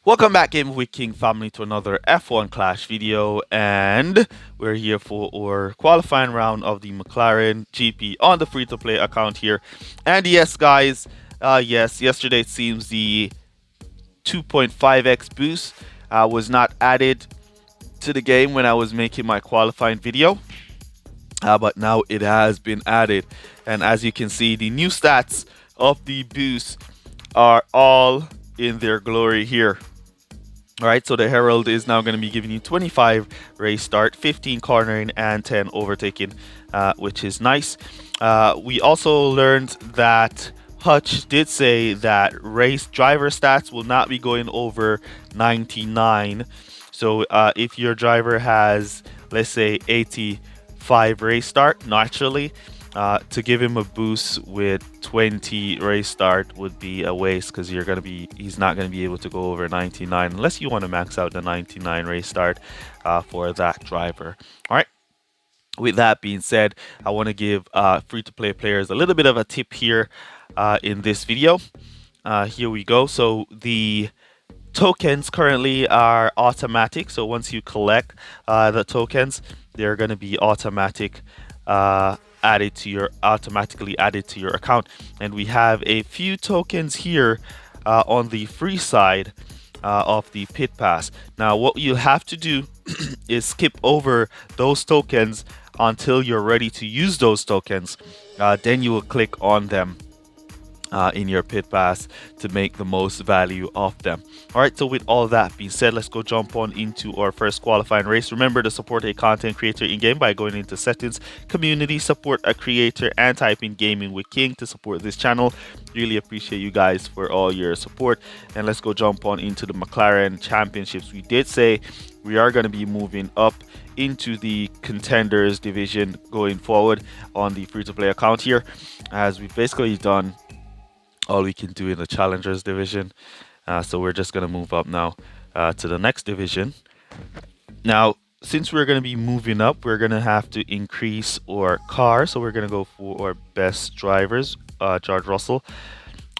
Welcome back, Game with King family, to another F1 Clash video, and we're here for our qualifying round of the McLaren GP on the free-to-play account here. And yes, guys, yesterday it seems the 2.5x boost was not added to the game when I was making my qualifying video, but now it has been added. And as you can see, the new stats of the boost are all in their glory here. All right, so the Herald is now going to be giving you 25 race start, 15 cornering, and 10 overtaking, which is nice. We also learned that Hutch did say that race driver stats will not be going over 99. So if your driver has, let's say, 85 race start, naturally, to give him a boost with 20 race start would be a waste because he's not gonna be able to go over 99 unless you want to max out the 99 race start for that driver. All right. With that being said, I want to give free-to-play players a little bit of a tip here in this video. Here we go. So the tokens currently are automatic. So once you collect the tokens, they're going to be automatically added to your account. And we have a few tokens here on the free side of the pit pass. Now what you have to do is skip over those tokens until you're ready to use those tokens. Then you will click on them in your pit pass to make the most value of them. All right, so with all that being said, let's go jump on into our first qualifying race. Remember to support a content creator in game by going into settings, community, support a creator, and type in gaming with King to support this channel. Really appreciate you guys for all your support. And let's go jump on into the McLaren championships. We did say we are going to be moving up into the contenders division going forward on the free-to-play account here, as we've basically done all we can do in the challengers division. So we're just going to move up now to the next division. Now, since we're going to be moving up, we're going to have to increase our car. So we're going to go for our best drivers. George Russell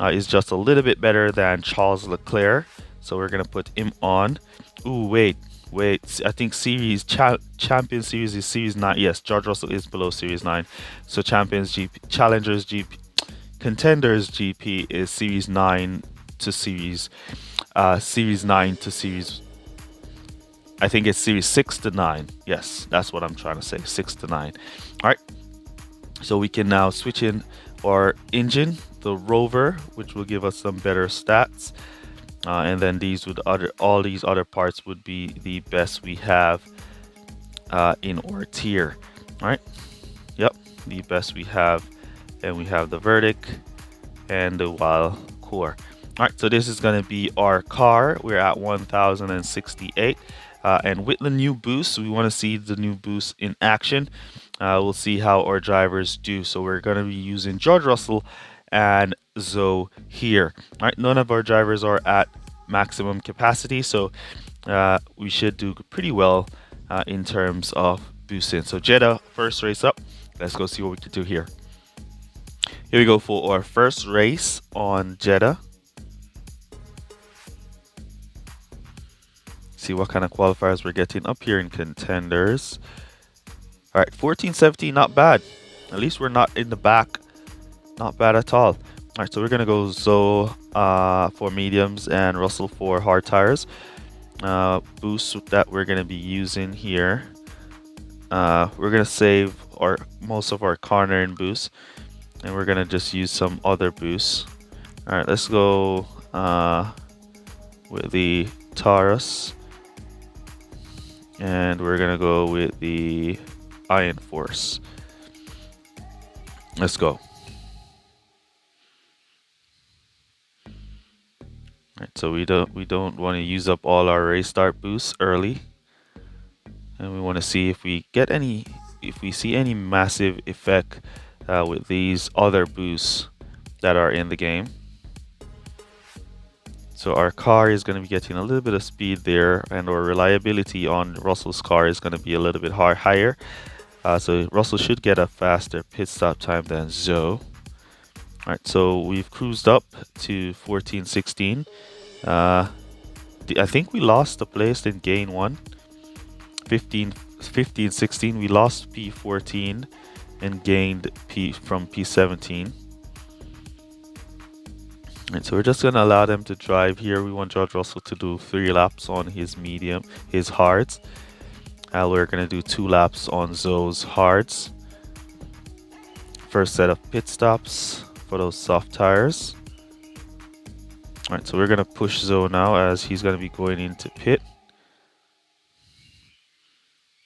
is just a little bit better than Charles Leclerc. So we're going to put him on. Ooh, wait. I think Champion Series is Series 9. Yes, George Russell is below Series 9. So Champions GP, Challengers GP, Contenders GP is Series 9 to Series 9 to Series, I think it's Series 6 to 9. Yes, that's what I'm trying to say, 6 to 9. All right, so we can now switch in our engine, the Rover, which will give us some better stats, and then all these other parts would be the best we have in our tier. All right, yep, the best we have. And we have the Verdict and the Wild Core. All right, so this is going to be our car. We're at 1068. And with the new boost, we want to see the new boost in action. We'll see how our drivers do. So we're going to be using George Russell and Zoe here. All right, none of our drivers are at maximum capacity, so we should do pretty well in terms of boosting. So Jeddah, first race up. Let's go see what we can do here. Here we go for our first race on Jeddah. See what kind of qualifiers we're getting up here in contenders. All right, 14, 17, not bad. At least we're not in the back. Not bad at all. All right, so we're gonna go Zoe for mediums and Russell for hard tires. Boost that we're gonna be using here. We're gonna save most of our cornering boosts. And we're gonna just use some other boosts. All right, let's go with the Taurus, and we're gonna go with the Iron Force. Let's go. All right, so we don't want to use up all our race start boosts early, and we want to see if we see any massive effect with these other boosts that are in the game. So our car is going to be getting a little bit of speed there, and our reliability on Russell's car is going to be a little bit higher. So Russell should get a faster pit stop time than Zoe. All right, so we've cruised up to 14, 16. The I think we lost the place and gained one. 15, 16. We lost P14 and gained P from P17. And so we're just going to allow them to drive here. We want George Russell to do 3 laps on his medium, his hards. We're going to do 2 laps on Zoe's hards. First set of pit stops for those soft tires. Alright, so we're going to push Zoe now as he's going to be going into pit.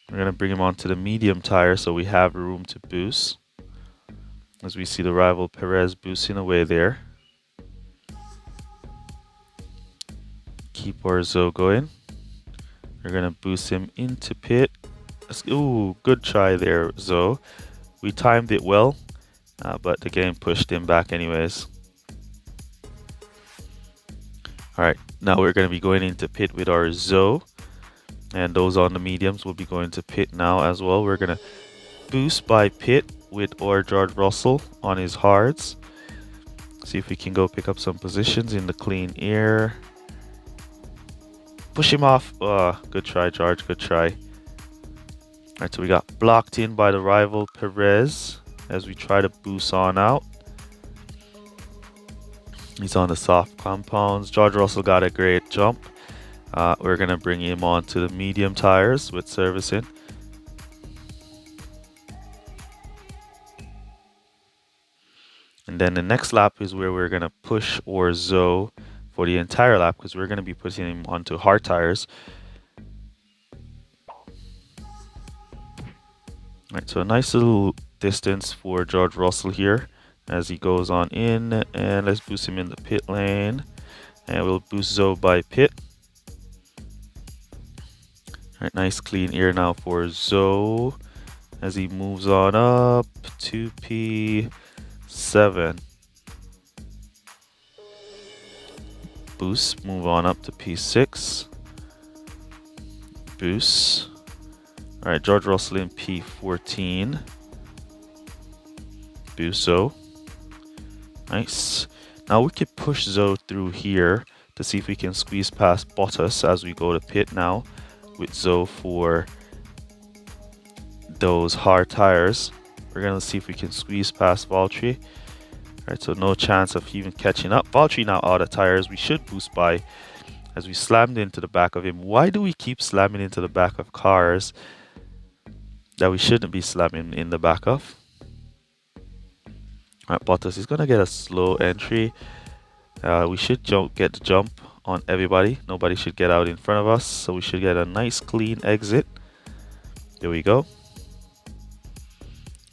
We're going to bring him onto the medium tire so we have room to boost. As we see the rival Perez boosting away there. Keep our Zoe going. We're going to boost him into pit. Ooh, good try there, Zoe. We timed it well, but the game pushed him back anyways. Alright, now we're going to be going into pit with our Zoe. And those on the mediums will be going to pit now as well. We're going to boost by pit with our George Russell on his hards. See if we can go pick up some positions in the clean air. Push him off. Good try, George. Good try. Alright, so we got blocked in by the rival Perez as we try to boost on out. He's on the soft compounds. George Russell got a great jump. We're going to bring him on to the medium tires with servicing. And then the next lap is where we're going to push our Zoe for the entire lap because we're going to be putting him onto hard tires. Alright, so a nice little distance for George Russell here as he goes on in. And let's boost him in the pit lane. And we'll boost Zoe by pit. Alright, nice clean air now for Zoe as he moves on up to P7. Boost, move on up to P6. Boost. Alright, George Russell in P14. Boost Zoe. Nice. Now we could push Zoe through here to see if we can squeeze past Bottas as we go to pit now with Zoe for those hard tires. We're going to see if we can squeeze past Valtteri. Alright, so no chance of even catching up. Valtteri now out of tires. We should boost by as we slammed into the back of him. Why do we keep slamming into the back of cars that we shouldn't be slamming in the back of? Alright, Bottas is going to get a slow entry. We should get the jump on everybody. Nobody should get out in front of us. So we should get a nice clean exit. There we go.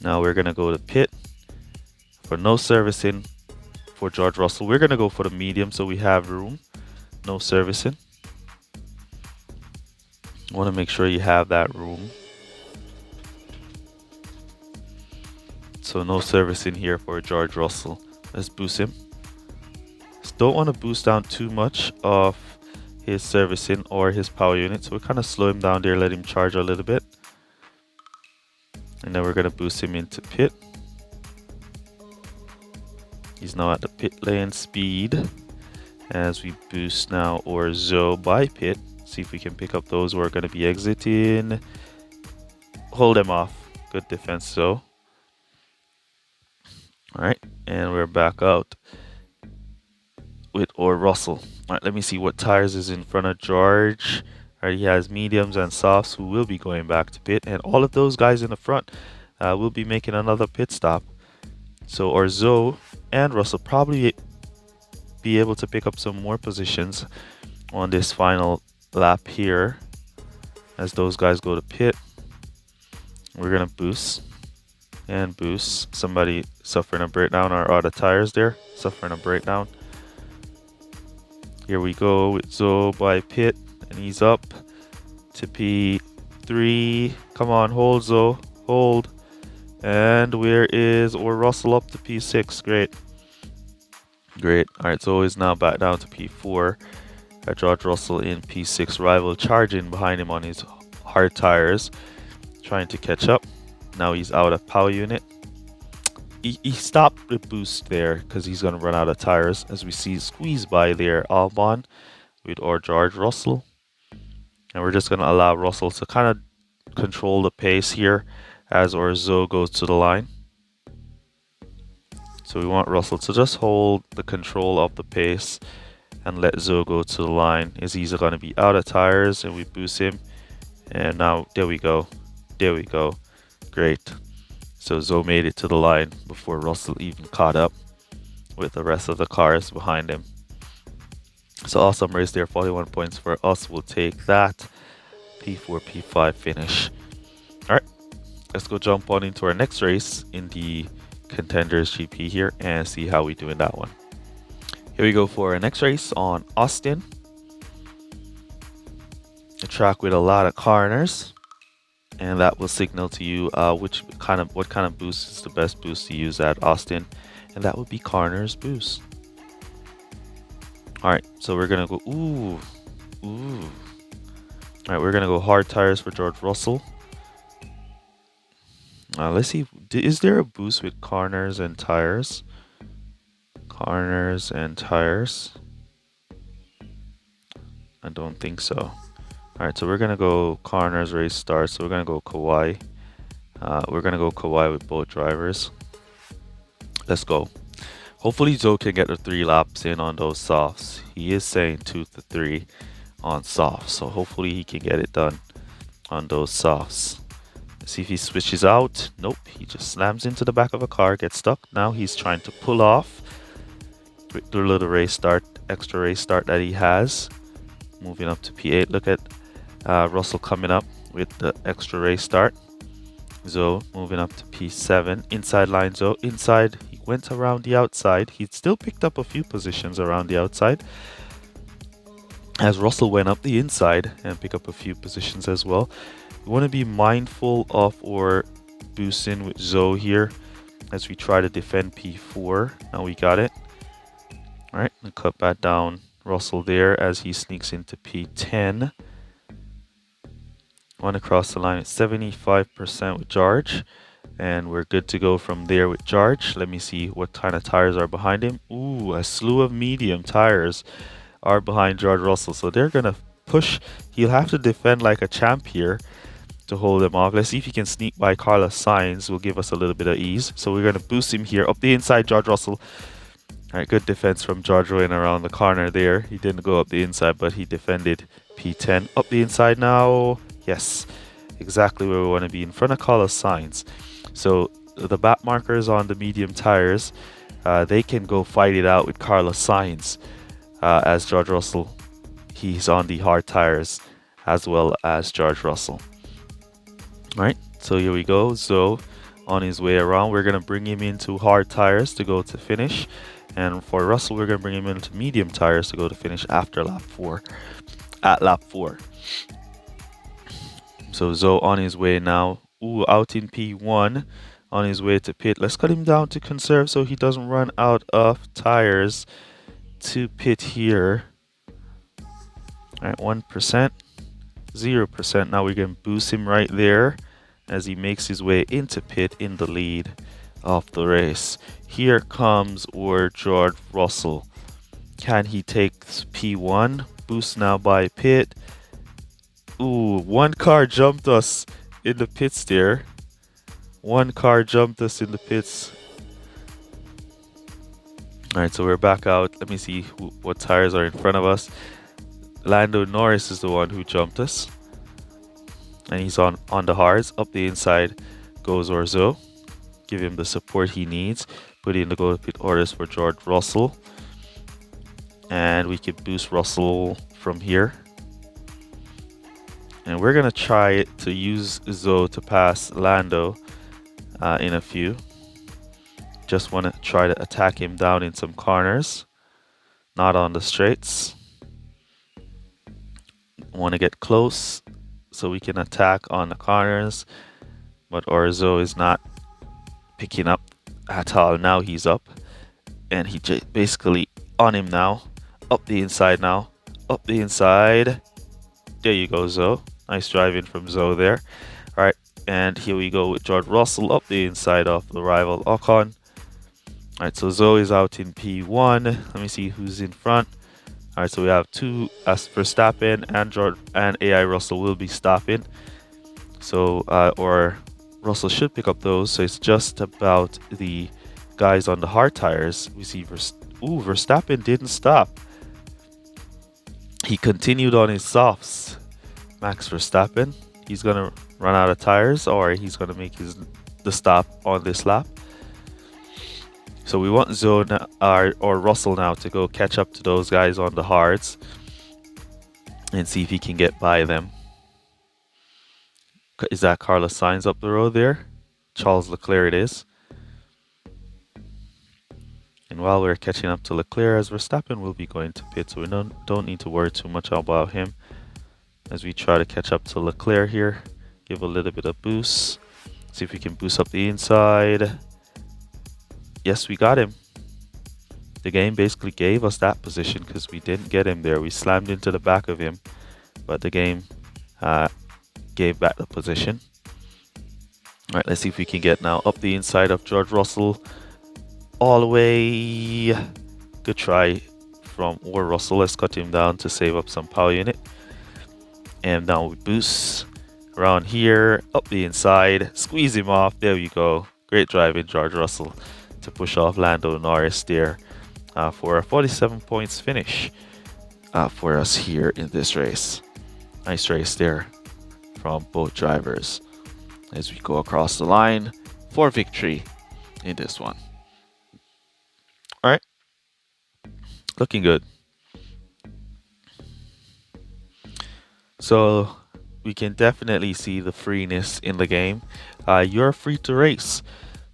Now we're going to go to pit for no servicing for George Russell. We're going to go for the medium so we have room. No servicing. I want to make sure you have that room. So no servicing here for George Russell. Let's boost him. Just don't want to boost down too much of his servicing or his power unit. So we'll kind of slow him down there, let him charge a little bit. And then we're going to boost him into pit. He's now at the pit lane speed. As we boost now our Zoe by pit. See if we can pick up those who are going to be exiting. Hold them off. Good defense, Zoe. Alright, and we're back out with our Russell. Alright, let me see what tires is in front of George. Alright, he has mediums and softs who will be going back to pit. And all of those guys in the front will be making another pit stop. So our Zoe and Russell probably be able to pick up some more positions on this final lap here as those guys go to pit. We're going to boost and boost. Somebody suffering a breakdown or out of tires there, suffering a breakdown. Here we go with Zoe by pit and he's up to P3. Come on, hold Zoe, hold. And where is or Russell up to P6? Great. Great. Alright, Zoe is now back down to P4. George Russell in P6. Rival charging behind him on his hard tires. Trying to catch up. Now he's out of power unit. He stopped the boost there because he's going to run out of tires. As we see squeeze by there Albon with our George Russell. And we're just going to allow Russell to kind of control the pace here as our Zoe goes to the line. So we want Russell to just hold the control of the pace and let Zoe go to the line. Is he's going to be out of tires, and we boost him. And now, there we go. There we go. Great. So Zoe made it to the line before Russell even caught up with the rest of the cars behind him. So awesome race there, 41 points for us. We'll take that. P4, P5 finish. All right, let's go jump on into our next race in the Contenders GP here and see how we do in that one. Here we go for our next race on Austin. A track with a lot of corners, and that will signal to you what kind of boost is the best boost to use at Austin, and that would be corners boost. All right, so we're gonna go ooh. All right, we're gonna go hard tires for George Russell. Let's see, is there a boost with corners and tires? Corners and tires? I don't think so. All right, so we're gonna go corners race start. So we're gonna go Kawhi. We're gonna go Kawhi with both drivers. Let's go. Hopefully Zoe can get the 3 laps in on those softs. He is saying 2 to 3 on softs, so hopefully he can get it done on those softs. Let's see if he switches out. Nope, he just slams into the back of a car, gets stuck. Now he's trying to pull off with the little race start, extra race start that he has. Moving up to P8. Look at Russell coming up with the extra race start. Zoe moving up to P7. Inside line Zoe. Inside. He went around the outside. He still picked up a few positions around the outside, as Russell went up the inside and picked up a few positions as well. We want to be mindful of our boosting with Zoe here as we try to defend P4. Now we got it. All right, and cut back down Russell there as he sneaks into P10. Want to cross the line at 75% with George, and we're good to go from there with George. Let me see what kind of tires are behind him. Ooh, a slew of medium tires are behind George Russell, so they're gonna push. He'll have to defend like a champ here to hold them off. Let's see if he can sneak by Carlos Sainz. Will give us a little bit of ease. So we're gonna boost him here up the inside. George Russell. All right, good defense from George going around the corner there. He didn't go up the inside, but he defended P10 up the inside now. Yes, exactly where we want to be, in front of Carlos Sainz. So the back markers on the medium tires, they can go fight it out with Carlos Sainz. As George Russell, he's on the hard tires as well as George Russell. All right, so here we go. So on his way around, we're going to bring him into hard tires to go to finish. And for Russell, we're going to bring him into medium tires to go to finish after lap 4. At lap 4. So Zoe on his way now. Ooh, out in P1 on his way to pit. Let's cut him down to conserve so he doesn't run out of tires to pit here. All right, 1%, 0%. Now we can boost him right there as he makes his way into pit in the lead of the race. Here comes our George Russell. Can he take P1? Boost now by pit. Ooh, one car jumped us in the pits there. One car jumped us in the pits. All right, so we're back out. Let me see what tires are in front of us. Lando Norris is the one who jumped us, and he's on the hards. Up the inside goes Orzo. Give him the support he needs. Put in the go to pit orders for George Russell, and we can boost Russell from here. And we're gonna try to use Zoe to pass Lando in a few. Just want to try to attack him down in some corners, not on the straights. Want to get close so we can attack on the corners, but Orzo is not picking up at all. Now he's up, and he basically on him now. Up the inside now. Up the inside. There you go, Zoe. Nice driving from Zoe there. All right, and here we go with George Russell up the inside of the rival Ocon. All right, so Zoe is out in P1. Let me see who's in front. All right, so we have two as Verstappen and AI Russell will be stopping. So, or Russell should pick up those. So it's just about the guys on the hard tires. We see Verstappen didn't stop. He continued on his softs. Max Verstappen, he's gonna run out of tires, or he's gonna make the stop on this lap. So we want Zoe or Russell now to go catch up to those guys on the hards and see if he can get by them. Is that Carlos Sainz up the road there? Charles Leclerc it is. And while we're catching up to Leclerc, as Verstappen will be going to pit, so we don't need to worry too much about him as we try to catch up to Leclerc here. Give a little bit of boost. See if we can boost up the inside. Yes, we got him. The game basically gave us that position because we didn't get him there. We slammed into the back of him, but the game gave back the position. All right, let's see if we can get now up the inside of George Russell. All the way. Good try from Russell. Let's cut him down to save up some power unit. And now we boost around here, up the inside, squeeze him off. There we go. Great driving, George Russell, to push off Lando Norris there for a 47 points finish for us here in this race. Nice race there from both drivers as we go across the line for victory in this one. All right, looking good. So we can definitely see the freeness in the game. You're free to race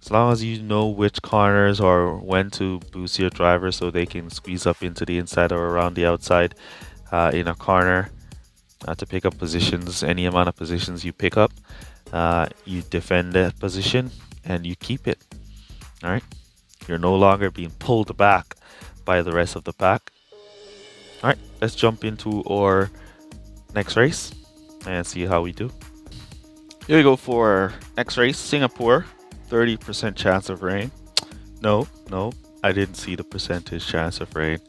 as long as you know which corners or when to boost your driver so they can squeeze up into the inside or around the outside in a corner to pick up positions. Any amount of positions you pick up, you defend that position and you keep it. All right, you're no longer being pulled back by the rest of the pack. All right, let's jump into our next race and see how we do. Here we go for next race, Singapore. 30% chance of rain. No, I didn't see the percentage chance of rain.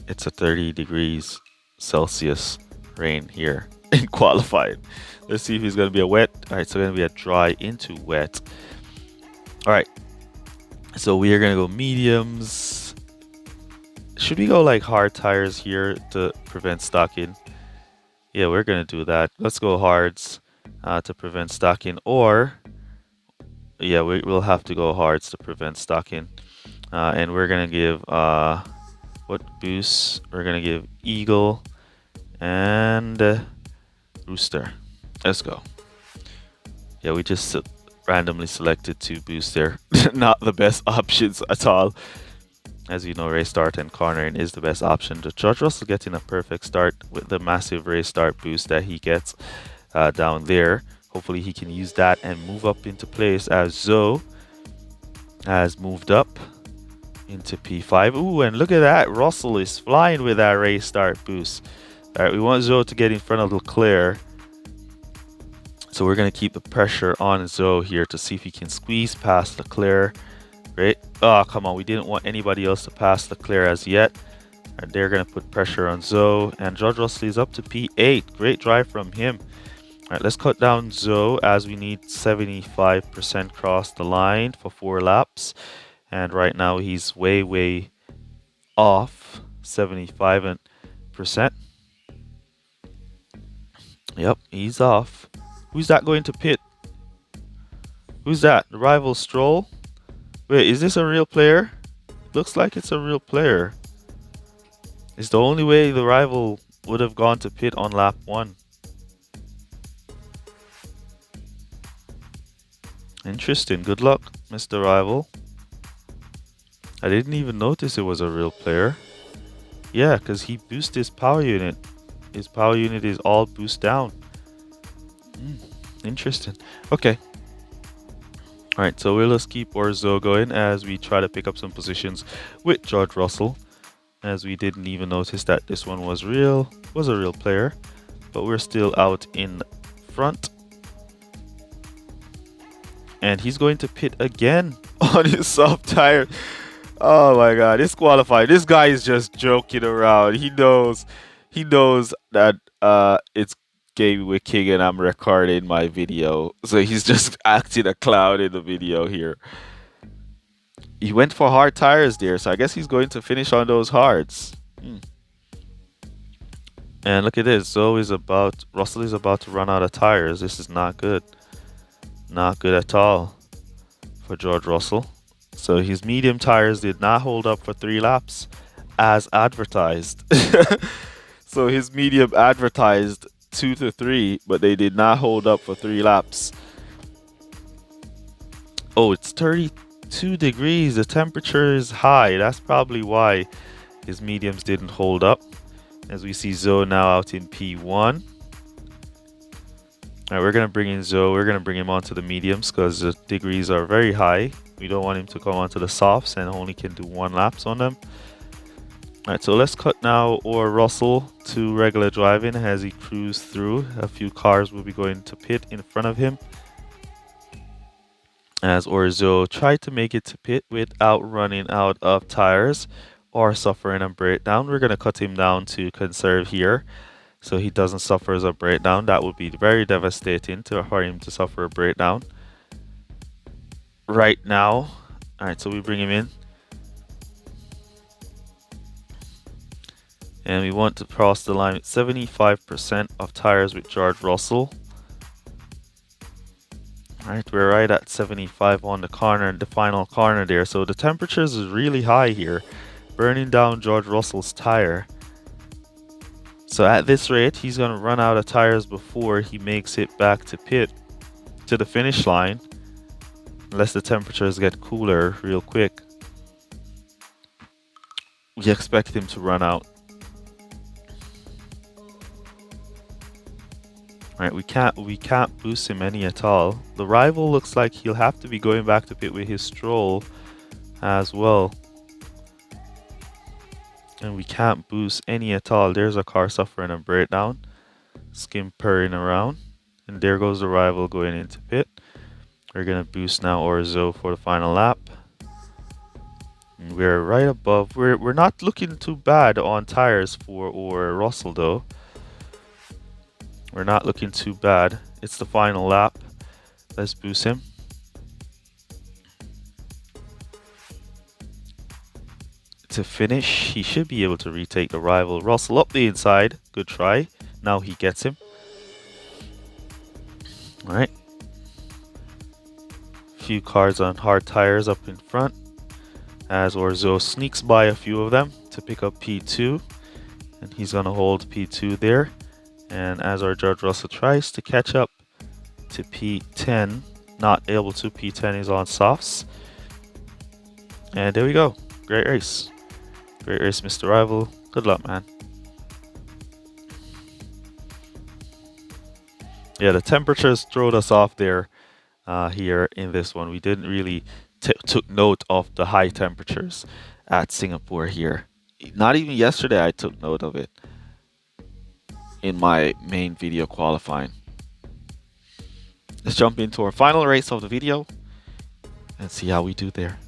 It's a 30 degrees Celsius rain here in qualifying. Let's see if it's going to be a wet. All right, so going to be a dry into wet. All right, so we are going to go mediums. Should we go like hard tires here to prevent stocking? Yeah, we're going to do that. Let's go hards to prevent stocking, or yeah, we'll have to go hards to prevent stocking. And we're going to give what boosts? We're going to give Eagle and Rooster. Let's go. Yeah, we just randomly selected two boosts there. Not the best options at all. As you know, race start and cornering is the best option. George Russell getting a perfect start with the massive race start boost that he gets down there. Hopefully he can use that and move up into place as Zoe has moved up into P5. Ooh, and look at that. Russell is flying with that race start boost. All right, we want Zoe to get in front of Leclerc. So we're going to keep the pressure on Zoe here to see if he can squeeze past Leclerc. Right? Oh, come on. We didn't want anybody else to pass Leclerc as yet. And they're going to put pressure on Zoe. And George Russell is up to P8. Great drive from him. All right, let's cut down Zoe as we need 75% cross the line for 4 laps. And right now he's way off 75%. Yep, he's off. Who's that going to pit? Who's that? The rival Stroll? Wait, is this a real player? Looks like it's a real player. It's the only way the rival would have gone to pit on lap 1. Interesting. Good luck, Mr. Rival. I didn't even notice it was a real player. Yeah, because he boosted his power unit. His power unit is all boost down. Interesting. Okay. Alright, so we'll just keep our Zoe going as we try to pick up some positions with George Russell. As we didn't even notice that this one was a real player. But we're still out in front. And he's going to pit again on his soft tire. Oh my god, this qualified. This guy is just joking around. He knows that it's Game with King and I'm recording my video. So he's just acting a clown in the video here. He went for hard tires there, so I guess he's going to finish on those hards. And look at this, Russell is about to run out of tires. This is not good. Not good at all for George Russell. So his medium tires did not hold up for 3 laps as advertised. So his medium advertised 2 to 3, but they did not hold up for 3 laps. Oh, it's 32 degrees. The temperature is high. That's probably why his mediums didn't hold up. As we see Zoe now out in P1. Alright, we're going to bring in Zoe. We're going to bring him onto the mediums because the degrees are very high. We don't want him to come onto the softs and only can do 1 laps on them. Alright, so let's cut now or Russell to regular driving as he cruises through. A few cars will be going to pit in front of him. As Orzo tried to make it to pit without running out of tires or suffering a breakdown. We're going to cut him down to conserve here so he doesn't suffer as a breakdown. That would be very devastating for him to suffer a breakdown right now. Alright, so we bring him in. And we want to cross the line with 75% of tires with George Russell. Alright, we're right at 75 on the corner, the final corner there. So the temperatures is really high here, burning down George Russell's tire. So at this rate, he's going to run out of tires before he makes it back to pit, to the finish line. Unless the temperatures get cooler real quick. We expect him to run out. Alright, we can't boost him any at all. The rival looks like he'll have to be going back to pit with his Stroll as well. And we can't boost any at all. There's a car suffering a breakdown. Skim purring around. And there goes the rival going into pit. We're gonna boost now Orzo for the final lap. And we're right above. We're not looking too bad on tires for Russell though. We're not looking too bad. It's the final lap. Let's boost him. To finish, he should be able to retake the rival. Russell up the inside. Good try. Now he gets him. Alright. Few cars on hard tires up in front. As Orzo sneaks by a few of them to pick up P2. And he's going to hold P2 there. And as our George Russell tries to catch up to P10, not able to. P10 is on softs. And there we go. Great race. Great race, Mr. Rival. Good luck, man. Yeah, the temperatures throwed us off there here in this one. We didn't really took note of the high temperatures at Singapore here. Not even yesterday I took note of it in my main video qualifying. Let's jump into our final race of the video and see how we do there.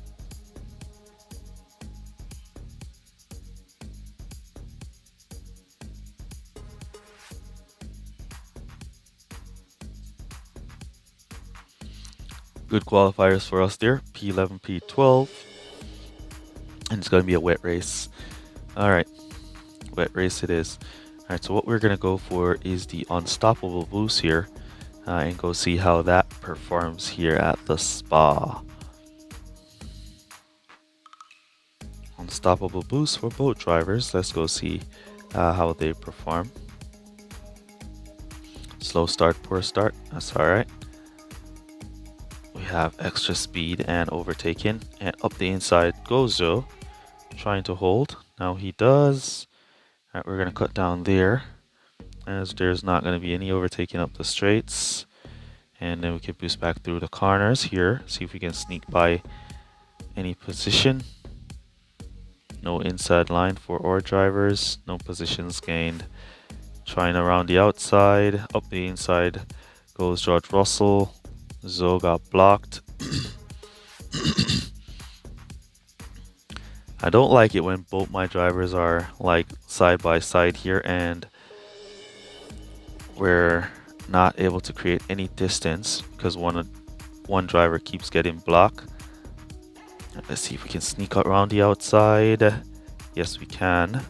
Good qualifiers for us there, P11, P12, and it's going to be a wet race. Alright, wet race it is. Alright, so what we're going to go for is the unstoppable boost here and go see how that performs here at the spa. Unstoppable boost for both drivers. Let's go see how they perform. Slow start, poor start. That's alright. We have extra speed and overtaking, and up the inside goes Joe, trying to hold. Now he does. Alright, we're going to cut down there, as there's not going to be any overtaking up the straights. And then we can boost back through the corners here, see if we can sneak by any position. No inside line for our drivers, no positions gained. Trying around the outside, up the inside goes George Russell. Zoe got blocked. I don't like it when both my drivers are like side by side here and we're not able to create any distance because one driver keeps getting blocked. Let's see if we can sneak around the outside. Yes, we can. All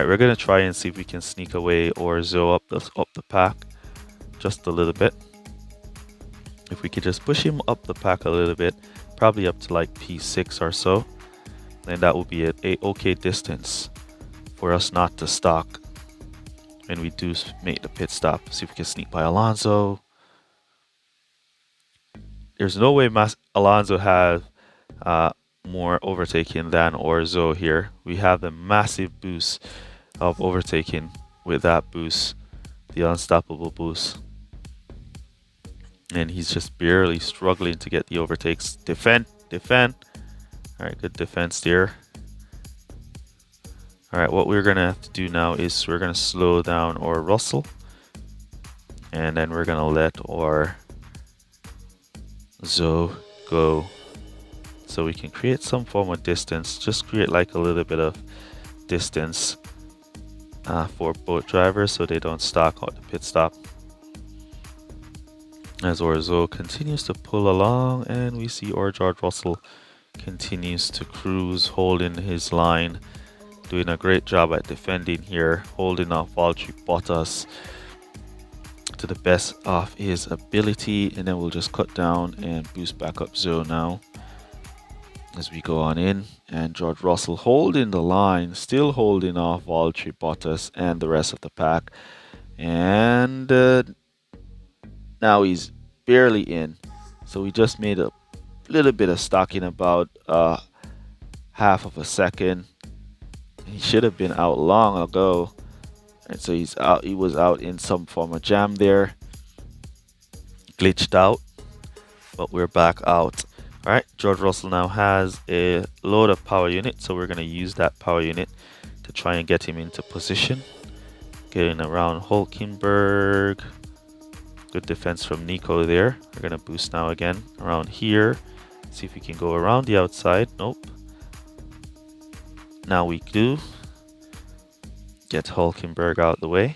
right, we're gonna try and see if we can sneak away or zo up the pack just a little bit. If we could just push him up the pack a little bit, probably up to like P6 or so, then that would be a okay distance for us not to stock when we do make the pit stop. See if we can sneak by Alonso. There's no way Alonso has more overtaking than Orzo here. We have the massive boost of overtaking with that boost, the unstoppable boost. And he's just barely struggling to get the overtakes. Defend. All right, good defense there. All right, what we're gonna have to do now is we're gonna slow down our Russell, and then we're gonna let our Zoe go, so we can create some form of distance. Just create like a little bit of distance for both drivers, so they don't stock out the pit stop. As Orzo continues to pull along, and we see our George Russell continues to cruise, holding his line, doing a great job at defending here, holding off Valtteri Bottas to the best of his ability. And then we'll just cut down and boost back up Zoe now as we go on in. And George Russell holding the line, still holding off Valtteri Bottas and the rest of the pack. And now he's barely in, so we just made a little bit of stocking, about half of a second. He should have been out long ago, and so he's out. He was out in some form of jam there, glitched out, but we're back out. All right, George Russell now has a load of power unit, so we're going to use that power unit to try and get him into position, getting around Hulkenberg. Good defense from Nico there. We're going to boost now again around here. See if we can go around the outside. Nope. Now we do. Get Hulkenberg out of the way.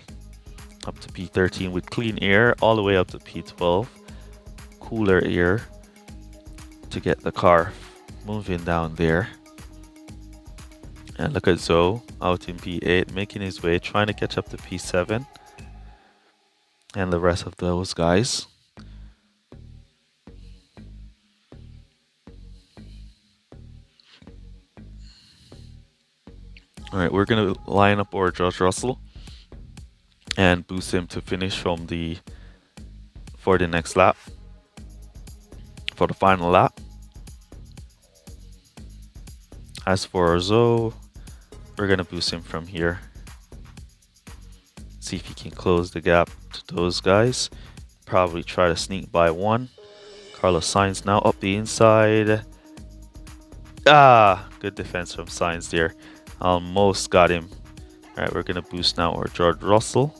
Up to P13 with clean air, all the way up to P12. Cooler air to get the car moving down there. And look at Zoe out in P8, making his way, trying to catch up to P7. And the rest of those guys. All right, we're gonna line up our George Russell and boost him to finish for the next lap, for the final lap. As for Zoe, we're gonna boost him from here. See if he can close the gap to those guys. Probably try to sneak by one. Carlos Sainz now up the inside. Good defense from Sainz there. Almost got him. All right, we're gonna boost now our George Russell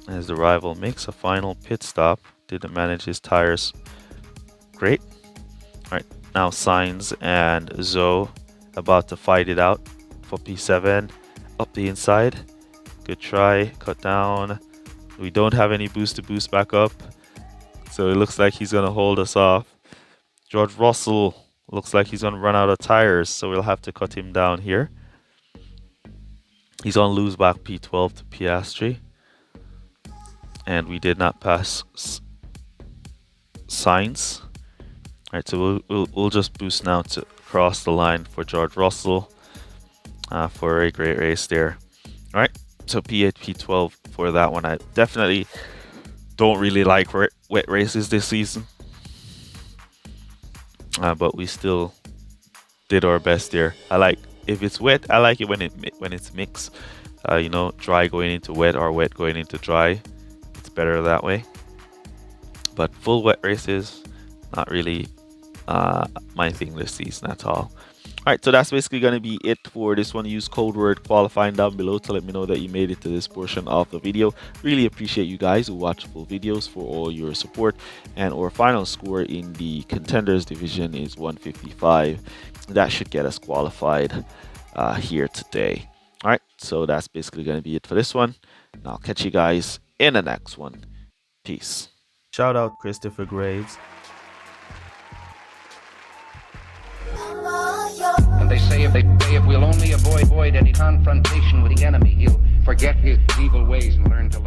as the rival makes a final pit stop. Didn't manage his tires great. All right, now Sainz and Zoe about to fight it out for P7. Up the inside. Good try. Cut down. We don't have any boost to boost back up, so it looks like he's gonna hold us off. George Russell looks like he's gonna run out of tires, so we'll have to cut him down here. He's gonna lose back P12 to Piastri, and we did not pass Sainz. All right, so we'll just boost now to cross the line for George Russell for a great race there. All right, so P8, P12 for that one. I definitely don't really like wet races this season, but we still did our best there. I like, if it's wet, I like it when it's mixed. You know, dry going into wet or wet going into dry. It's better that way. But full wet races, not really my thing this season at all. Alright, so that's basically going to be it for this one. Use code word qualifying down below to let me know that you made it to this portion of the video. Really appreciate you guys who watch full videos for all your support. And our final score in the contenders division is 155. That should get us qualified here today. Alright, so that's basically going to be it for this one. And I'll catch you guys in the next one. Peace. Shout out Christopher Graves. And they say if we'll only avoid any confrontation with the enemy, he'll forget his evil ways and learn to love.